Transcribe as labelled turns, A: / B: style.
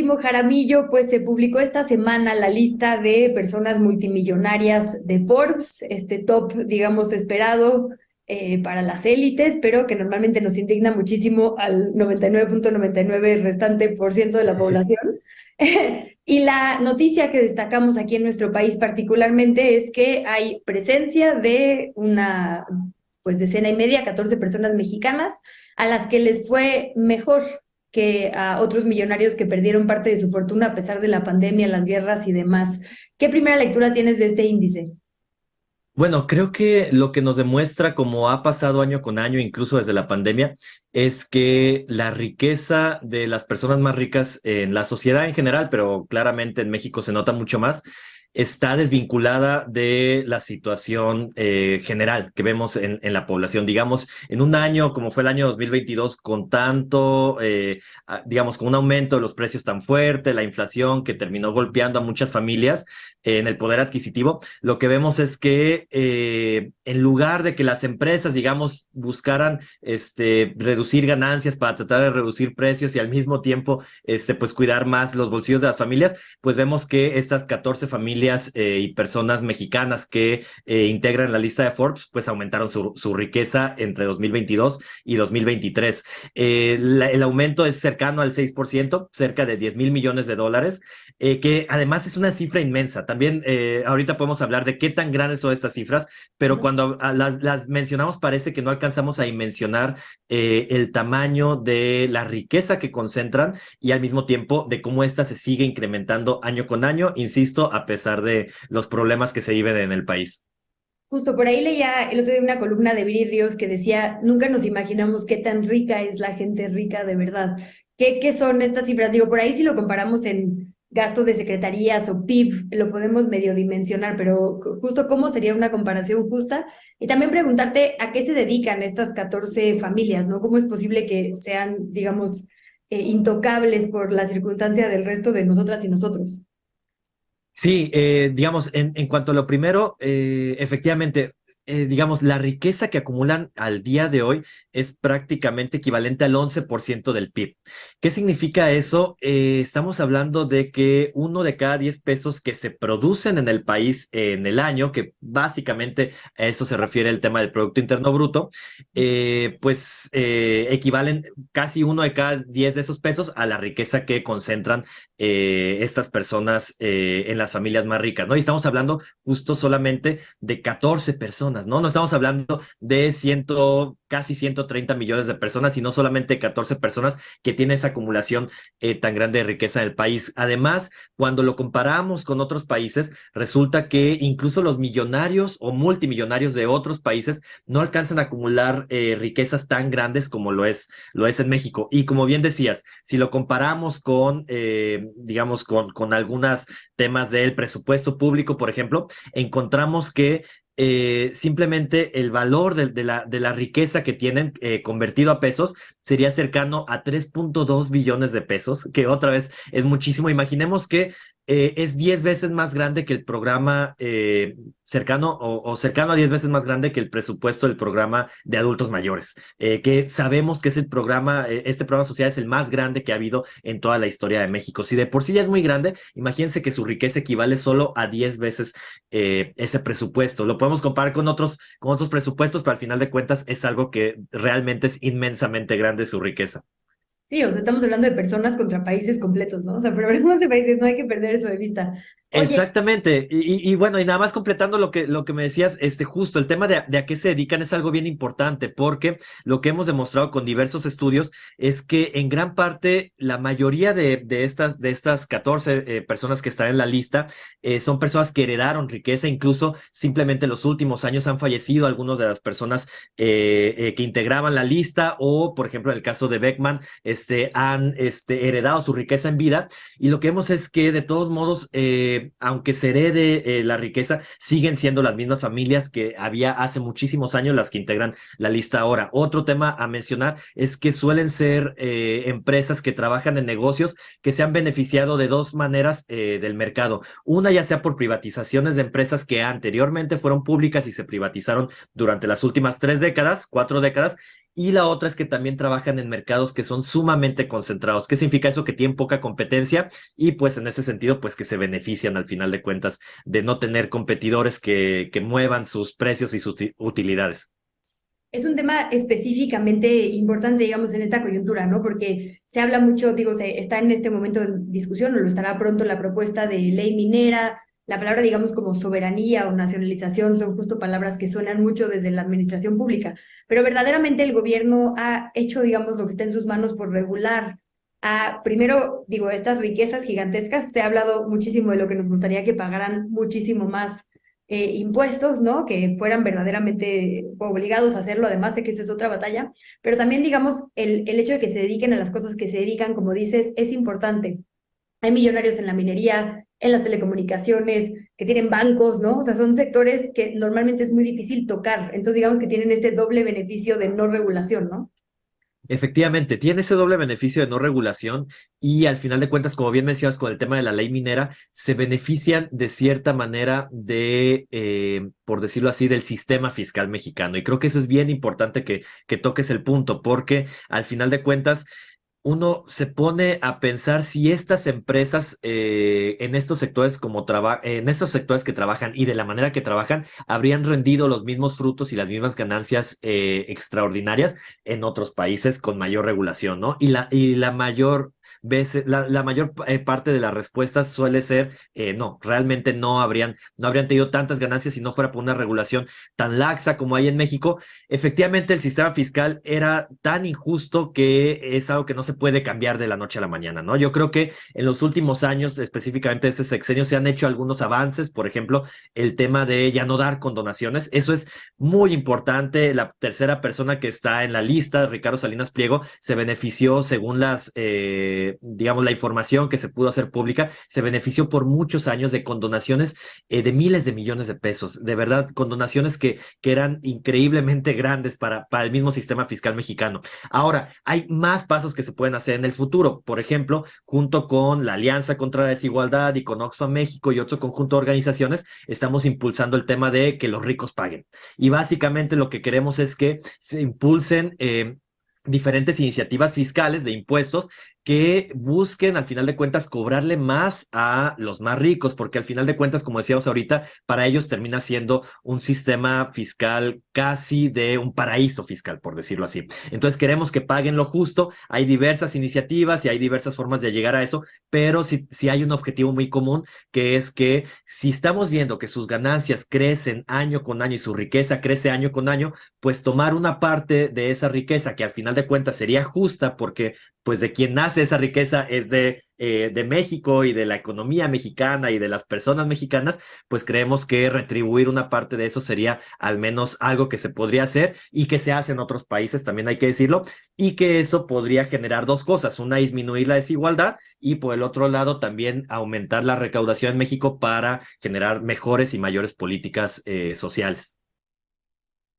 A: queridísimo Jaramillo, pues se publicó esta semana la lista de personas multimillonarias de Forbes, este top, digamos, esperado para las élites, pero que normalmente nos indigna muchísimo al 99.99 restante por ciento de la población. Y la noticia que destacamos aquí en nuestro país particularmente es que hay presencia de una, pues decena y media, 14 personas mexicanas a las que les fue mejor que a otros millonarios que perdieron parte de su fortuna a pesar de la pandemia, las guerras y demás. ¿Qué primera lectura tienes de este índice?
B: Bueno, creo que lo que nos demuestra, como ha pasado año con año, incluso desde la pandemia, es que la riqueza de las personas más ricas en la sociedad en general, pero claramente en México se nota mucho más, está desvinculada de la situación general que vemos en la población. Digamos, en un año como fue el año 2022, con tanto, digamos, con un aumento de los precios tan fuerte, la inflación que terminó golpeando a muchas familias en el poder adquisitivo, lo que vemos es que en lugar de que las empresas, digamos, buscaran reducir ganancias para tratar de reducir precios y al mismo tiempo pues cuidar más los bolsillos de las familias, pues vemos que estas 14 familias y personas mexicanas que integran la lista de Forbes, pues aumentaron su riqueza entre 2022 y 2023. El aumento es cercano al 6%, cerca de 10,000 millones de dólares, que además es una cifra inmensa. También ahorita podemos hablar de qué tan grandes son estas cifras, pero cuando las mencionamos parece que no alcanzamos a dimensionar el tamaño de la riqueza que concentran y al mismo tiempo de cómo esta se sigue incrementando año con año, insisto, a pesar de los problemas que se viven en el país.
A: Justo por ahí leía el otro día una columna de Viri Ríos que decía, nunca nos imaginamos qué tan rica es la gente rica de verdad. ¿Qué son estas cifras? Digo, por ahí si lo comparamos en gastos de secretarías o PIB, lo podemos medio dimensionar, pero justo cómo sería una comparación justa. Y también preguntarte a qué se dedican estas 14 familias, ¿no? ¿Cómo es posible que sean, digamos, intocables por la circunstancia del resto de nosotras y nosotros?
B: Sí, digamos, en cuanto a lo primero, efectivamente, digamos, la riqueza que acumulan al día de hoy es prácticamente equivalente al 11% del PIB. ¿Qué significa eso? Estamos hablando de que 1 de cada 10 pesos que se producen en el país en el año, que básicamente a eso se refiere el tema del Producto Interno Bruto, pues equivalen casi 1 de cada 10 de esos pesos a la riqueza que concentran estas personas en las familias más ricas, ¿no? Y estamos hablando justo solamente de 14 personas, ¿no? No estamos hablando de casi 130 millones de personas, sino solamente 14 personas que tienen esa acumulación tan grande de riqueza en el país. Además, cuando lo comparamos con otros países, resulta que incluso los millonarios o multimillonarios de otros países no alcanzan a acumular riquezas tan grandes como lo es en México. Y como bien decías, si lo comparamos con digamos, con algunos temas del presupuesto público, por ejemplo, encontramos que simplemente el valor de la riqueza que tienen convertido a pesos sería cercano a 3.2 billones de pesos, que otra vez es muchísimo. Imaginemos que es 10 veces más grande que el programa cercano o cercano a 10 veces más grande que el presupuesto del programa de adultos mayores, que sabemos que es el programa, este programa social es el más grande que ha habido en toda la historia de México. Si de por sí ya es muy grande, imagínense que su riqueza equivale solo a 10 veces ese presupuesto. Lo podemos comparar con otros presupuestos, pero al final de cuentas es algo que realmente es inmensamente grande su riqueza.
A: Sí, o sea, estamos hablando de personas contra países completos, ¿no? O sea, pero hablamos de países, no hay que perder eso de vista. Oye,
B: Exactamente. Y bueno, y nada más completando lo que me decías, justo el tema de a qué se dedican es algo bien importante, porque lo que hemos demostrado con diversos estudios es que en gran parte la mayoría de estas 14 personas que están en la lista son personas que heredaron riqueza, incluso simplemente en los últimos años han fallecido algunas de las personas que integraban la lista, o por ejemplo en el caso de Beckman, han heredado su riqueza en vida. Y lo que vemos es que de todos modos, aunque se herede la riqueza, siguen siendo las mismas familias que había hace muchísimos años las que integran la lista ahora. Otro tema a mencionar es que suelen ser empresas que trabajan en negocios que se han beneficiado de dos maneras del mercado. Una, ya sea por privatizaciones de empresas que anteriormente fueron públicas y se privatizaron durante las últimas 3 décadas, 4 décadas, y la otra es que también trabajan en mercados que son sumamente concentrados. ¿Qué significa eso? Que tienen poca competencia y pues en ese sentido pues que se benefician al final de cuentas de no tener competidores que muevan sus precios y sus utilidades.
A: Es un tema específicamente importante, digamos, en esta coyuntura, ¿no? Porque se habla mucho, digo, está en este momento en discusión, o lo estará pronto la propuesta de ley minera, la palabra, digamos, como soberanía o nacionalización, son justo palabras que suenan mucho desde la administración pública, pero verdaderamente el gobierno ha hecho, digamos, lo que está en sus manos por regular primero, digo, estas riquezas gigantescas. Se ha hablado muchísimo de lo que nos gustaría que pagaran muchísimo más impuestos, ¿no? Que fueran verdaderamente obligados a hacerlo. Además, sé que esa es otra batalla, pero también, digamos, el hecho de que se dediquen a las cosas que se dedican, como dices, es importante. Hay millonarios en la minería, en las telecomunicaciones, que tienen bancos, ¿no? O sea, son sectores que normalmente es muy difícil tocar. Entonces, digamos que tienen este doble beneficio de no regulación, ¿no?
B: Efectivamente, tiene ese doble beneficio de no regulación y al final de cuentas, como bien mencionas con el tema de la ley minera, se benefician de cierta manera por decirlo así, del sistema fiscal mexicano. Y creo que eso es bien importante que toques el punto, porque al final de cuentas, uno se pone a pensar si estas empresas en estos sectores en estos sectores que trabajan y de la manera que trabajan habrían rendido los mismos frutos y las mismas ganancias extraordinarias en otros países con mayor regulación, ¿no? Y la mayor veces, la mayor parte de las respuestas suele ser no, realmente no habrían tenido tantas ganancias si no fuera por una regulación tan laxa como hay en México. Efectivamente, el sistema fiscal era tan injusto que es algo que no se puede cambiar de la noche a la mañana, ¿no? Yo creo que en los últimos años, específicamente ese sexenio, se han hecho algunos avances, por ejemplo, el tema de ya no dar condonaciones. Eso es muy importante. La tercera persona que está en la lista, Ricardo Salinas Pliego, se benefició, según digamos, la información que se pudo hacer pública, se benefició por muchos años de condonaciones de miles de millones de pesos. De verdad, condonaciones que eran increíblemente grandes para el mismo sistema fiscal mexicano. Ahora, hay más pasos que se pueden hacer en el futuro. Por ejemplo, junto con la Alianza contra la Desigualdad y con Oxfam México y otro conjunto de organizaciones, estamos impulsando el tema de que los ricos paguen. Y básicamente lo que queremos es que se impulsen diferentes iniciativas fiscales de impuestos que busquen al final de cuentas cobrarle más a los más ricos, porque al final de cuentas, como decíamos ahorita, para ellos termina siendo un sistema fiscal casi de un paraíso fiscal, por decirlo así. Entonces queremos que paguen lo justo. Hay diversas iniciativas y hay diversas formas de llegar a eso, pero sí hay un objetivo muy común, que es que si estamos viendo que sus ganancias crecen año con año y su riqueza crece año con año, pues tomar una parte de esa riqueza que al final de cuentas sería justa, porque pues de quien nace esa riqueza es de México y de la economía mexicana y de las personas mexicanas, pues creemos que retribuir una parte de eso sería al menos algo que se podría hacer y que se hace en otros países, también hay que decirlo, y que eso podría generar dos cosas: una, disminuir la desigualdad, y por el otro lado también aumentar la recaudación en México para generar mejores y mayores políticas sociales.